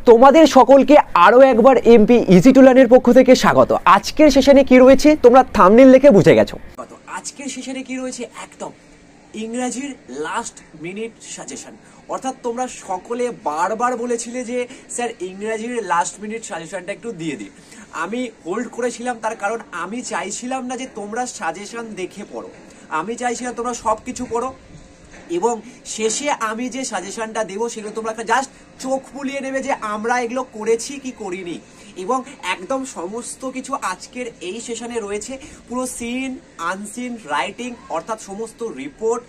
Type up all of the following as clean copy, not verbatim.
তোমাদের সকলকে আরো একবার এমপি ইজি টু লার্নের পক্ষ থেকে স্বাগত। আজকের সেশনে কি রয়েছে তোমরা থাম্বনেল দেখে বুঝে গেছো। আজকের সেশনে কি রয়েছে, একদম ইংরাজির লাস্ট মিনিট সাজেশন। অর্থাৎ তোমরা সকলে বারবার বলেছিলে যে স্যার ইংরাজির লাস্ট মিনিট সাজেশনটা একটু দিয়ে দিন। আমি হোল্ড করেছিলাম, তার কারণ আমি চাইছিলাম না যে তোমরা সাজেশন দেখে পড়ো, আমি চাইছিলাম তোমরা সব কিছু পড়ো এবং শেষে আমি যে সাজেশনটা দেবো সেগুলো তোমরা জাস্ট চোখ বুলিয়ে নেবে যে আমরা এগুলো করেছি কি করিনি। এবং একদম সমস্ত কিছু আজকের এই সেশনে রয়েছে, পুরো সিন আনসিন রাইটিং, অর্থাৎ সমস্ত রিপোর্ট,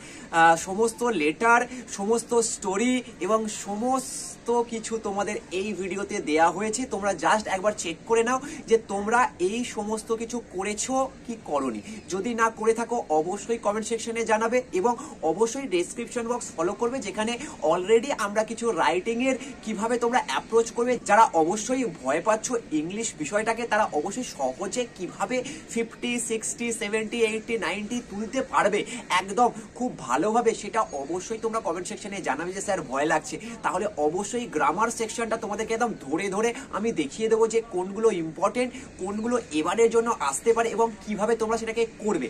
সমস্ত লেটার, সমস্ত স্টোরি এবং সমস্ত কিছু তোমাদের এই ভিডিওতে দেয়া হয়েছে। তোমরা জাস্ট একবার চেক করে নাও যে তোমরা এই সমস্ত কিছু করেছো কি করনি। যদি না করে থাকো অবশ্যই কমেন্ট সেকশনে জানাবে এবং অবশ্যই ডেসক্রিপশন বক্স ফলো করবে, যেখানে অলরেডি আমরা কিছু রাইটিংয়ের কিভাবে তোমরা অ্যাপ্রোচ করবে, যারা অবশ্যই ভয় পাচ্ছ ইংলিশ বিষয়টাকে, তারা অবশ্যই সহজে কিভাবে 50, 60, 70, 80, 90 তুলতে পারবে একদম খুব ভালোভাবে, সেটা অবশ্যই তোমরা কমেন্ট সেকশনে জানাবে যে স্যার ভয় লাগছে। তাহলে অবশ্যই গ্রামার সেকশনটা তোমাদেরকে একদম ধরে ধরে আমি দেখিয়ে দেবো যে কোনগুলো ইম্পর্টেন্ট, কোনগুলো এবারের জন্য আসতে পারে এবং কিভাবে তোমরা সেটাকে করবে।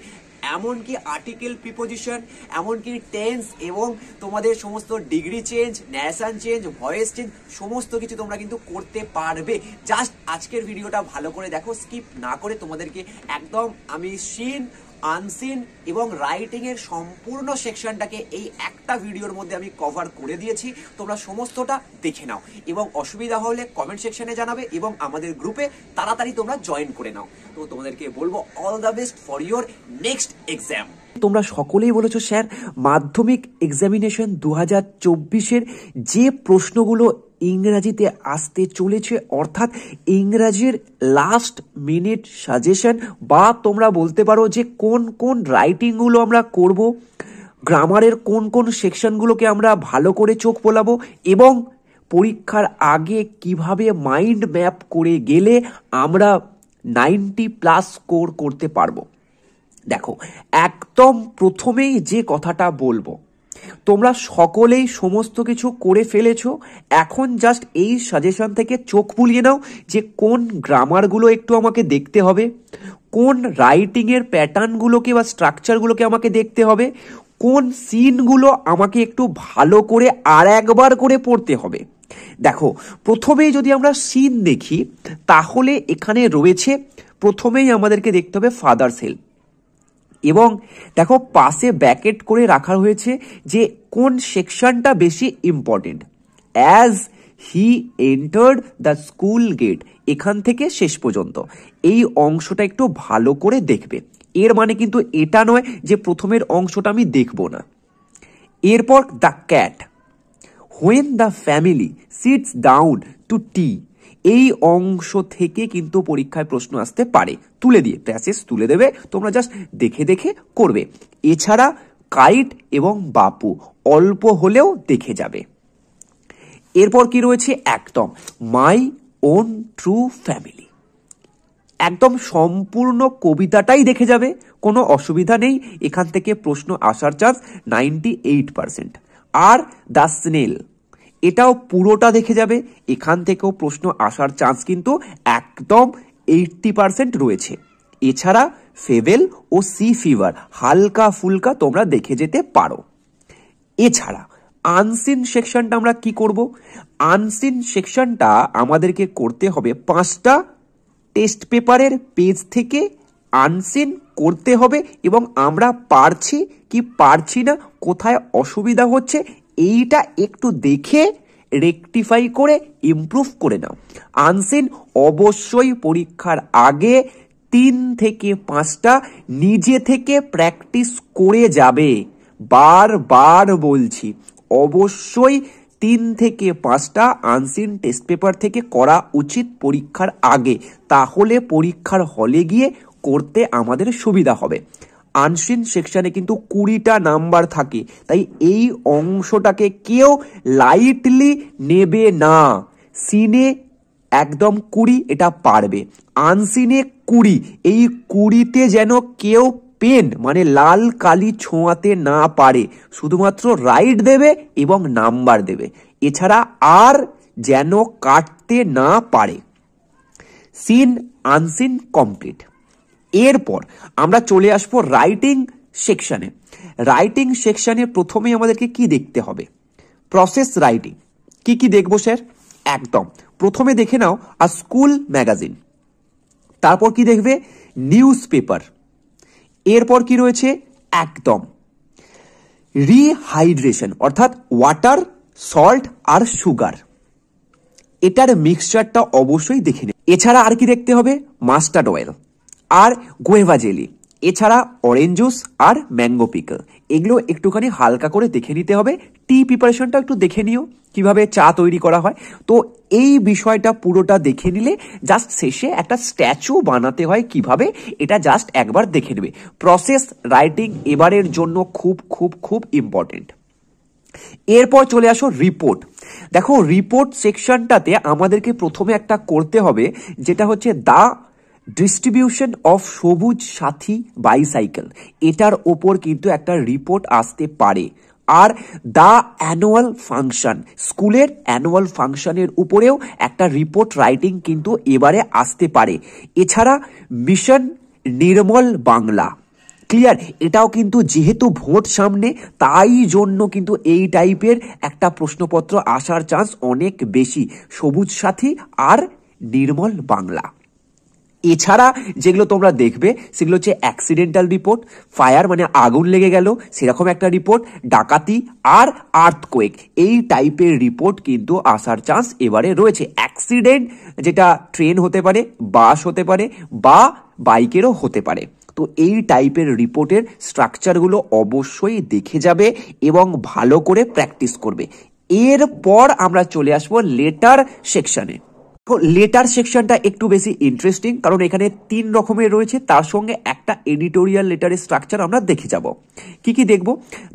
এমনকি আর্টিকেল প্রিপোজিশন, এমনকি টেন্স এবং তোমাদের সমস্ত degree change, narration change, voice change, সমস্ত কিছু তোমরা কিন্তু করতে পারবে। জাস্ট আজকের ভিডিওটা ভালো করে দেখো, স্কিপ না করে তোমাদেরকে একদম আমি সিন আনসিন এবং রাইটিং এর সম্পূর্ণ সেকশনটাকে এই একটা ভিডিওর মধ্যে আমি কভার করে দিয়েছি। তোমরা সমস্তটা দেখে নাও এবং অসুবিধা হলে কমেন্ট সেকশনে জানাবে এবং আমাদের গ্রুপে তাড়াতাড়ি তোমরা জয়েন করে নাও। তো তোমাদেরকে বলবো all the best for your next exam. তোমরা সকলেই বলেছো স্যার মাধ্যমিক এক্সামিনেশন 2024-এর যে প্রশ্নগুলো ইংরাজিতে আসতে চলেছে, অর্থাৎ ইংরাজির লাস্ট মিনিট সাজেশন, বা তোমরা বলতে পারো যে কোন কোন রাইটিংগুলো আমরা করব, গ্রামারের কোন কোন সেকশনগুলোকে আমরা ভালো করে চোখ বোলাবো এবং পরীক্ষার আগে কিভাবে মাইন্ড ম্যাপ করে গেলে আমরা 90+ স্কোর করতে পারবো। দেখো, একদম প্রথমেই যে কথাটা বলবো, তোমরা সকলেই সমস্ত কিছু করে ফেলেছো, এখন জাস্ট এই সাজেশন থেকে চোখ বুলিয়ে নাও যে কোন গ্রামারগুলো একটু আমাকে দেখতে হবে, কোন রাইটিংয়ের প্যাটার্নগুলোকে বা স্ট্রাকচারগুলোকে আমাকে দেখতে হবে, কোন সিনগুলো আমাকে একটু ভালো করে আর একবার করে পড়তে হবে। দেখো, প্রথমেই যদি আমরা সিন দেখি তাহলে এখানে রয়েছে, প্রথমেই আমাদেরকে দেখতে হবে ফাদার্স হেল্প এবং দেখো পাশে ব্র্যাকেট করে রাখা হয়েছে যে কোন সেকশনটা বেশি important. As he entered the school gate, এখান থেকে শেষ পর্যন্ত এই অংশটা একটু ভালো করে দেখবে। এর মানে কিন্তু এটা নয় যে প্রথমের অংশটা আমি দেখব না। এরপর the cat, when the family sits down to tea, এই অংশ থেকে কিন্তু পরীক্ষায় প্রশ্ন আসতে পারে। তুলে দিয়ে প্যাসেজ তুলে দেবে, তোমরা জাস্ট দেখে দেখে করবে। এছাড়া কাইট এবং বাপু অল্প হলেও দেখে যাবে। এরপর কি রয়েছে, একদম মাই ওন ট্রু ফ্যামিলি, একদম সম্পূর্ণ কবিতাটাই দেখে যাবে, কোনো অসুবিধা নেই, এখান থেকে প্রশ্ন আসার চান্স 98%। আর দ্য স্নেল, এটাও পুরোটা দেখে যাবে, এখান থেকেও প্রশ্ন আসার চান্স কিন্তু একদম 80% রয়েছে। এছাড়া ফেভেল ও সি ফিভার হালকা ফুলকা তোমরা দেখে যেতে পারো। এছাড়া আনসিন সেকশনটা আমরা কি করব, আনসিন সেকশনটা আমাদেরকে করতে হবে 5টা টেস্ট পেপারের পেজ থেকে আনসিন করতে হবে এবং আমরা পারছি কি পারছি না, কোথায় অসুবিধা হচ্ছে এইটা একটু দেখে রেকটিফাই করে ইমপ্রুভ করে নাও। আনসিন অবশ্যই পরীক্ষার আগে 3 থেকে 5টা নিজে থেকে প্র্যাকটিস করে যাবে, বারবার বলছি, অবশ্যই 3 থেকে 5টা আনসিন টেস্ট পেপার থেকে করা উচিত পরীক্ষার আগে, তাহলে পরীক্ষার হলে গিয়ে করতে আমাদের সুবিধা হবে। আনসিন সেকশনে কিন্তু 20টা নাম্বার থাকে, তাই এই অংশটাকে কেউ লাইটলি নেবে না। সিনে একদম 20, এটা পারবে, আনসিনে 20, এই 20তে যেন কেউ পেন মানে লাল কালি ছোঁয়াতে না পারে, শুধুমাত্র রাইট দেবে এবং নাম্বার দেবে। এছাড়া আর যেন কাটতে না পারে। Seen unseen complete. এরপর আমরা চলে আসবো রাইটিং সেকশনে। রাইটিং সেকশনে প্রথমেই আমাদেরকে কি দেখতে হবে? Process writing. কি কি দেখবো স্যার? একদম প্রথমে দেখে নাও আ স্কুল ম্যাগাজিন, তারপর কি দেখবে? News paper. এরপর কি রয়েছে? একদম রিহাইড্রেশন, অর্থাৎ ওয়াটার, সল্ট আর সুগার, এটার মিক্সচারটা অবশ্যই দেখে নেবে। এছাড়া আর কি দেখতে হবে? মাস্টার্ড অয়েল আর গুয়েভা জেলি, এছাড়া অরেঞ্জ জুস আর ম্যাঙ্গো পিকল, এগুলো একটুখানি হালকা করে দেখে নিতে হবে। টি প্রিপারেশনটা একটু দেখে নিও, কিভাবে চা তৈরি করা হয়। তো এই বিষয়টা পুরোটা দেখে নিলে জাস্ট শেষে একটা স্ট্যাচু বানাতে হয় কিভাবে, এটা জাস্ট একবার দেখে নেবে। প্রসেস রাইটিং এবারের জন্য খুব খুব খুব ইম্পর্টেন্ট। এরপর চলে আসো রিপোর্ট। দেখো রিপোর্ট সেকশনটাতে আমাদেরকে প্রথমে একটা করতে হবে, যেটা হচ্ছে দা ডিস্ট্রিবিউশন অফ সবুজ সাথী বাইসাইকেল, এটার ওপর কিন্তু একটা রিপোর্ট আসতে পারে। আর দা অ্যানুয়াল ফাংশন, স্কুলের অ্যানুয়াল ফাংশনের উপরেও একটা রিপোর্ট রাইটিং কিন্তু এবারে আসতে পারে। এছাড়া মিশন নির্মল বাংলা, ক্লিয়ার, এটাও কিন্তু যেহেতু ভোট সামনে তাই জন্য কিন্তু এই টাইপের একটা প্রশ্নপত্র আসার চান্স অনেক বেশি, সবুজ সাথী আর নির্মল বাংলা। এছাড়া যেগুলো তোমরা দেখবে সেগুলো হচ্ছে অ্যাক্সিডেন্টাল রিপোর্ট, ফায়ার মানে আগুন লেগে গেল সেরকম একটা রিপোর্ট, ডাকাতি আর আর্থকোয়েক, এই টাইপের রিপোর্ট কিন্তু আসার চান্স এবারে রয়েছে। অ্যাক্সিডেন্ট যেটা ট্রেন হতে পারে, বাস হতে পারে বা বাইকেরও হতে পারে। তো এই টাইপের রিপোর্টের স্ট্রাকচারগুলো অবশ্যই দেখে যাবে এবং ভালো করে প্র্যাকটিস করবে। এরপর আমরা চলে আসবো লেটার সেকশনে। লেটার সেকশনটা একটু বেশি ইন্টারেস্টিং, কারণ এখানে 3 রকমের রয়েছে, তার সঙ্গে একটা এডিটোরিয়াল লেটারের স্ট্রাকচার আমরা দেখে যাব। কি কি দেখব?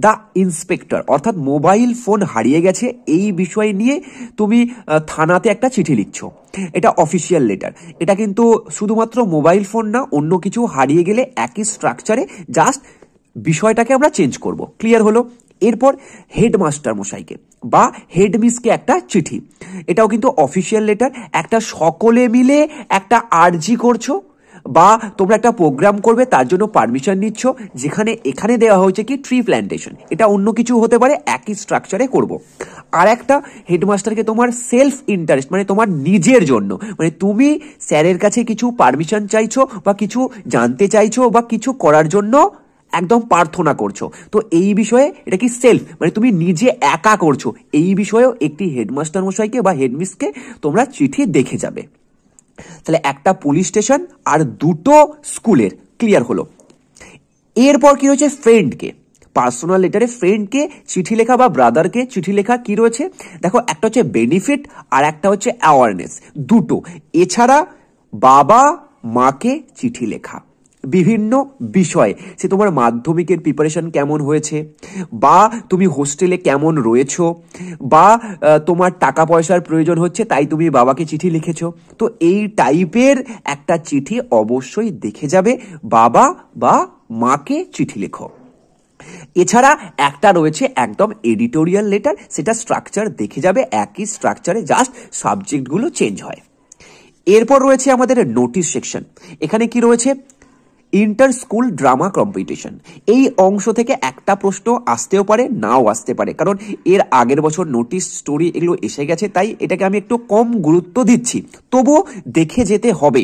দ্য ইন্সপেক্টর, অর্থাৎ মোবাইল ফোন হারিয়ে গেছে এই বিষয় নিয়ে তুমি থানাতে একটা চিঠি লিখছো, এটা অফিসিয়াল লেটার। এটা কিন্তু শুধুমাত্র মোবাইল ফোন না, অন্য কিছু হারিয়ে গেলে একই স্ট্রাকচারে জাস্ট বিষয়টাকে আমরা চেঞ্জ করব। ক্লিয়ার হলো? এরপর হেডমাস্টার মশাইকে বা হেডমিসকে একটা চিঠি, এটাও কিন্তু অফিসিয়াল লেটার। একটা সকলে মিলে একটা আর্জি করছো বা তোমরা একটা প্রোগ্রাম করবে, তার জন্য পারমিশন নিচ্ছ, যেখানে এখানে দেওয়া হয়েছে কি ট্রি প্ল্যান্টেশন, এটা অন্য কিছু হতে পারে, একই স্ট্রাকচারে করব। আর একটা হেডমাস্টারকে তোমার সেলফ ইন্টারেস্ট, মানে তোমার নিজের জন্য, মানে তুমি স্যারের কাছে কিছু পারমিশন চাইছো বা কিছু জানতে চাইছো বা কিছু করার জন্য একদম প্রার্থনা করছো, তো এই বিষয়ে এটা কি সেলফ, মানে তুমি নিজে একা করছো, এই বিষয়েও একটি হেডমাস্টার মশাইকে বা হেডমিসকে তোমরা চিঠি দেখে যাবে। তাহলে একটা পুলিশ স্টেশন আর 2টো স্কুলের, ক্লিয়ার হলো। এরপর কি রয়েছে? ফ্রেন্ডকে, পার্সোনাল লেটারে ফ্রেন্ডকে চিঠি লেখা বা ব্রাদারকে চিঠি লেখা। কি রয়েছে দেখো, একটা হচ্ছে বেনিফিট আর একটা হচ্ছে অ্যাওয়ারনেস, দুটো। এছাড়া বাবা মাকে চিঠি লেখা বিভিন্ন বিষয়ে, সে তোমার মাধ্যমিকের প্রিপারেশন কেমন হয়েছে, বা তুমি হোস্টেলে কেমন রয়েছো, বা তোমার টাকা পয়সার প্রয়োজন হচ্ছে তাই তুমি বাবাকে চিঠি লিখেছো, তো এই টাইপের একটা চিঠি অবশ্যই দেখে যাবে, বাবা বা মাকে চিঠি লেখো। এছাড়া একটা রয়েছে একদম এডিটোরিয়াল লেটার, সেটা স্ট্রাকচার দেখে যাবে, একই স্ট্রাকচারে জাস্ট সাবজেক্টগুলো চেঞ্জ হয়। এরপর রয়েছে আমাদের নোটিশ সেকশন। এখানে কি রয়েছে? Inter school drama competition. এই অংশ থেকে একটা প্রশ্ন আসতেও পারে, নাও আসতে পারে, কারণ এর আগের বছর নোটিশ, স্টোরি এগুলো এসে গেছে, তাই এটাকে আমি একটু কম গুরুত্ব দিচ্ছি, তবুও দেখে যেতে হবে।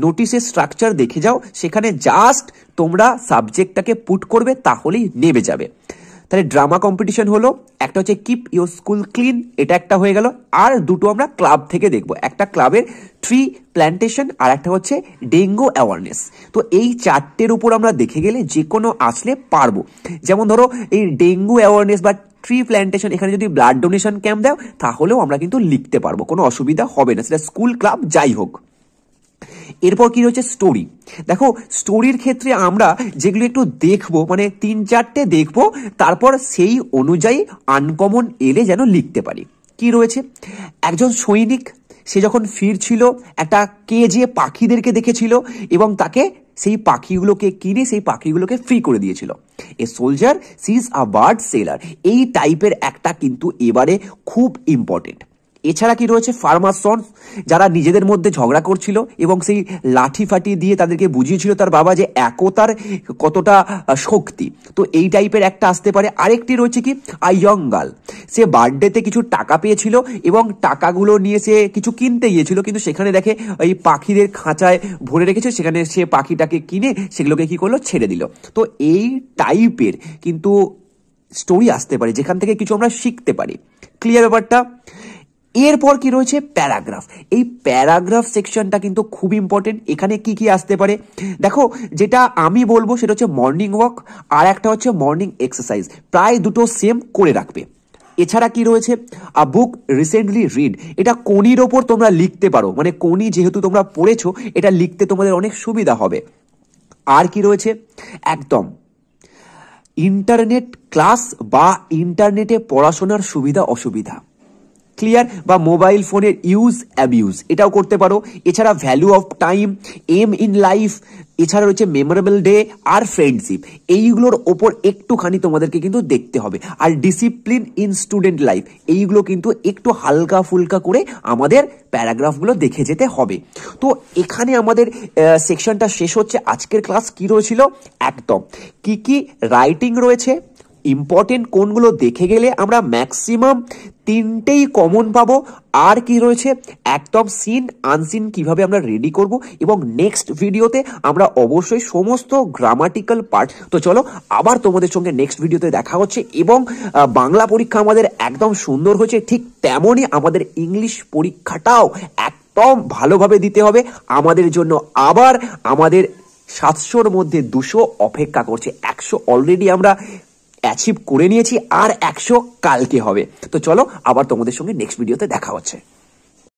নোটিশের স্ট্রাকচার দেখে যাও, সেখানে জাস্ট তোমরা সাবজেক্টটাকে পুট করবে, তাহলেই নেমে যাবে। তাহলে ড্রামা কম্পিটিশন হলো, একটা হচ্ছে কিপ ইউর স্কুল ক্লিন, এটা একটা হয়ে গেল। আর দুটো আমরা ক্লাব থেকে দেখবো, একটা ক্লাবের ট্রি প্ল্যান্টেশন আর একটা হচ্ছে ডেঙ্গু অ্যাওয়ারনেস। তো এই 4টের উপর আমরা দেখে গেলে যে কোনো আসলে পারবো। যেমন ধরো এই ডেঙ্গু অ্যাওয়ারনেস বা ট্রি প্ল্যান্টেশন, এখানে যদি ব্লাড ডোনেশন ক্যাম্প দাও তাহলেও আমরা কিন্তু লিখতে পারবো, কোনো অসুবিধা হবে না, সেটা স্কুল ক্লাব যাই হোক। এরপর কি রয়েছে? স্টোরি। দেখো স্টোরির ক্ষেত্রে আমরা যেগুলো একটু দেখবো, মানে 3-4টে দেখবো, তারপর সেই অনুযায়ী আনকমন এলে যেন লিখতে পারি। কি রয়েছে? একজন সৈনিক, সে যখন ফিরছিল একটা কেজে পাখিদেরকে দেখেছিল এবং তাকে সেই পাখিগুলোকে কিনে সেই পাখিগুলোকে ফ্রি করে দিয়েছিল। A soldier sees a bird seller, এই টাইপের একটা কিন্তু এবারে খুব ইম্পর্টেন্ট। এছাড়া কি রয়েছে ফার্মাসন, যারা নিজেদের মধ্যে ঝগড়া করছিল এবং সেই লাঠি ফাটি দিয়ে তাদেরকে বুঝিয়েছিল তার বাবা যে একতার কতটা শক্তি। তো এই টাইপের একটা আসতে পারে। আরেকটি রয়েছে কি আ ইয়ং গার্ল, সে বার্থডেতে কিছু টাকা পেয়েছিল এবং টাকাগুলো নিয়ে সে কিছু কিনতে গিয়েছিল, কিন্তু সেখানে দেখে এই পাখিদের খাঁচায় ভরে রেখেছে, সেখানে সে পাখিটাকে কিনে সেগুলোকে কি করলো, ছেড়ে দিল। তো এই টাইপের কিন্তু স্টোরি আসতে পারে যেখান থেকে কিছু আমরা শিখতে পারি। ক্লিয়ার ব্যাপারটা? এরপর কি রয়েছে প্যারাগ্রাফ। এই প্যারাগ্রাফ সেকশনটা কিন্তু খুব ইম্পর্টেন্ট। এখানে কি কি আসতে পারে দেখো, যেটা আমি বলবো সেটা হচ্ছে মর্নিং ওয়াক, আর একটা হচ্ছে মর্নিং এক্সারসাইজ, প্রায় দুটো সেম করে রাখবে। এছাড়া কি রয়েছে আ বুক রিসেন্টলি রিড, এটা কোনির ওপর তোমরা লিখতে পারো, মানে কোনি যেহেতু তোমরা পড়েছো এটা লিখতে তোমাদের অনেক সুবিধা হবে। আর কি রয়েছে একদম ইন্টারনেট ক্লাস বা ইন্টারনেটে পড়াশোনার সুবিধা অসুবিধা, ক্লিয়ার, বা মোবাইল ফোনের ইউজ অ্যাবিউজ, এটাও করতে পারো। এছাড়া value of time, aim in life, এছাড়া রয়েছে মেমোরেবল ডে আর ফ্রেন্ডশিপ, এইগুলোর ওপর একটুখানি তোমাদেরকে কিন্তু দেখতে হবে। আর ডিসিপ্লিন ইন স্টুডেন্ট লাইফ, এইগুলো কিন্তু একটু হালকা ফুলকা করে আমাদের প্যারাগ্রাফগুলো দেখে যেতে হবে। তো এখানে আমাদের সেকশনটা শেষ হচ্ছে। আজকের ক্লাস কি রয়েছিল একদম কি কি রাইটিং রয়েছে, ইম্পর্টেন্ট কোনগুলো দেখে গেলে আমরা ম্যাক্সিমাম তিনটেই কমন পাবো, আর কি রয়েছে একদম সিন আনসিন কিভাবে আমরা রেডি করব, এবং নেক্সট ভিডিওতে আমরা অবশ্যই সমস্ত গ্রামাটিক্যাল পার্ট। তো চলো আবার তোমাদের সঙ্গে নেক্সট ভিডিওতে দেখা হচ্ছে। এবং বাংলা পরীক্ষা আমাদের একদম সুন্দর হয়েছে, ঠিক তেমনই আমাদের ইংলিশ পরীক্ষাটাও একদম ভালোভাবে দিতে হবে। আমাদের জন্য আবার আমাদের 700-র মধ্যে 200 অপেক্ষা করছে। 100 অলরেডি আমরা অ্যাচিভ করে নিয়েছি, আর 100 কালকে হবে। তো চলো আবার তোমাদের সঙ্গে নেক্সট ভিডিওতে দেখা হচ্ছে।